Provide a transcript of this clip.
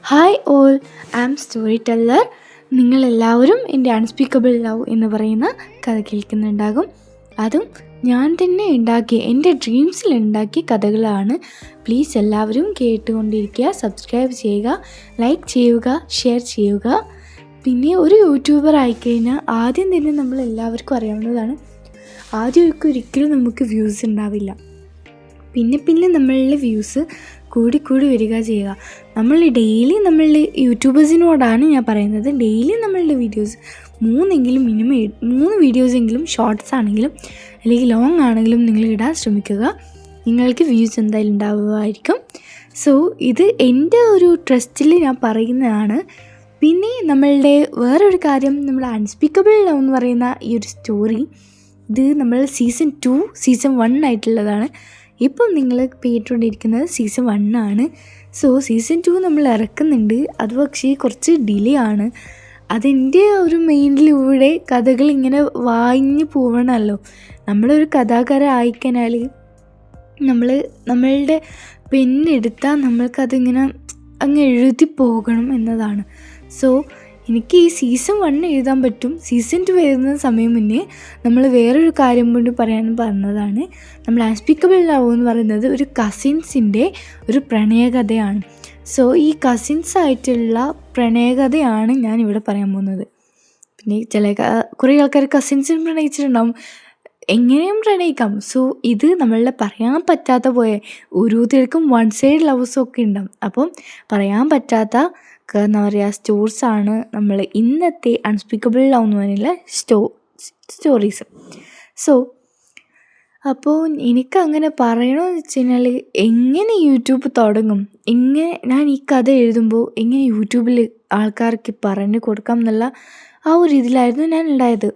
Hi all, I am storyteller. നിങ്ങളെല്ലാവരും എൻ്റെ unspeakable love എന്ന് പറയുന്ന കഥ കേൾക്കുന്നുണ്ടാകും. അതും ഞാൻ തന്നെ ഉണ്ടാക്കിയ, എൻ്റെ ഡ്രീംസിൽ ഉണ്ടാക്കിയ കഥകളാണ്. പ്ലീസ് എല്ലാവരും കേട്ടുകൊണ്ടിരിക്കുക, സബ്സ്ക്രൈബ് ചെയ്യുക, ലൈക്ക് ചെയ്യുക, ഷെയർ ചെയ്യുക. പിന്നെ ഒരു യൂട്യൂബർ ആയിക്കഴിഞ്ഞാൽ ആദ്യം തന്നെ നമ്മളെല്ലാവർക്കും അറിയാവുന്നതാണ്, ആദ്യമൊക്കെ ഒരിക്കലും നമുക്ക് വ്യൂസ് ഉണ്ടാവില്ല. പിന്നെ നമ്മളുടെ വ്യൂസ് കൂടി വരിക ചെയ്യുക. നമ്മൾ ഡെയിലി നമ്മളുടെ യൂട്യൂബേഴ്സിനോടാണ് ഞാൻ പറയുന്നത്, ഡെയിലി നമ്മളുടെ വീഡിയോസ് മിനിമം 3 വീഡിയോസെങ്കിലും, ഷോർട്ട്സ് ആണെങ്കിലും അല്ലെങ്കിൽ ലോങ് ആണെങ്കിലും നിങ്ങൾ ഇടാൻ ശ്രമിക്കുക. നിങ്ങൾക്ക് വ്യൂസ് എന്തായാലും ഉണ്ടാവുമായിരിക്കും. സോ ഇത് എൻ്റെ ഒരു ട്രസ്റ്റിൽ ഞാൻ പറയുന്നതാണ്. പിന്നെ നമ്മളുടെ വേറൊരു കാര്യം, നമ്മൾ അൺസ്പീക്കബിൾ ലവ് എന്ന് പറയുന്ന ഈ ഒരു സ്റ്റോറി, ഇത് നമ്മൾ സീസൺ 1 ആയിട്ടുള്ളതാണ്. ഇപ്പം നിങ്ങൾ കേട്ടുകൊണ്ടിരിക്കുന്നത് സീസൺ 1 ആണ്. സോ സീസൺ 2 നമ്മൾ ഇറക്കുന്നുണ്ട്. അത് പക്ഷേ കുറച്ച് ഡിലേ ആണ്. അതിൻ്റെ ഒരു മെയിനിലൂടെ കഥകൾ ഇങ്ങനെ വായിഞ്ഞ് പോകണമല്ലോ. നമ്മളൊരു കഥാകാരൻ ആയിക്കഴിഞ്ഞാൽ നമ്മളുടെ പെന്നെടുത്താൽ നമ്മൾക്കതിങ്ങനെ അങ്ങ് എഴുതി പോകണം എന്നതാണ്. സോ എനിക്ക് ഈ സീസൺ 1 എഴുതാൻ പറ്റും. സീസൺ 2 എഴുതുന്ന സമയം മുന്നേ നമ്മൾ വേറൊരു കാര്യം കൊണ്ട് പറയാനും പറഞ്ഞതാണ്. നമ്മൾ അൺസ്പീക്കബിൾ ലവ് എന്ന് പറയുന്നത് ഒരു കസിൻസിൻ്റെ ഒരു പ്രണയകഥയാണ്. സോ ഈ കസിൻസായിട്ടുള്ള പ്രണയകഥയാണ് ഞാൻ ഇവിടെ പറയാൻ പോകുന്നത്. പിന്നെ കുറേ ആൾക്കാർ കസിൻസിന് പ്രണയിച്ചിട്ടുണ്ടാവും, എങ്ങനെയും പ്രണയിക്കാം. സോ ഇത് നമ്മളുടെ പറയാൻ പറ്റാത്ത ഓരോരുത്തർക്കും വൺ സൈഡ് ലവ്സൊക്കെ ഉണ്ടാവും. അപ്പം പറയാൻ പറ്റാത്ത എന്താ പറയുക സ്റ്റോറീസാണ് നമ്മൾ ഇന്നത്തെ അൺസ്പീക്കബിൾ ലവ് എന്ന് പറയുന്ന സ്റ്റോറീസ്. സോ അപ്പോൾ എനിക്കങ്ങനെ പറയണമെന്ന് വെച്ച് കഴിഞ്ഞാൽ, എങ്ങനെ യൂട്യൂബ് തുടങ്ങും, എങ്ങനെ ഞാൻ ഈ കഥ എഴുതുമ്പോൾ എങ്ങനെ യൂട്യൂബിൽ ആൾക്കാർക്ക് പറഞ്ഞു കൊടുക്കാം എന്നുള്ള ആ ഒരു ഇതിലായിരുന്നു ഞാൻ ഉണ്ടായത്.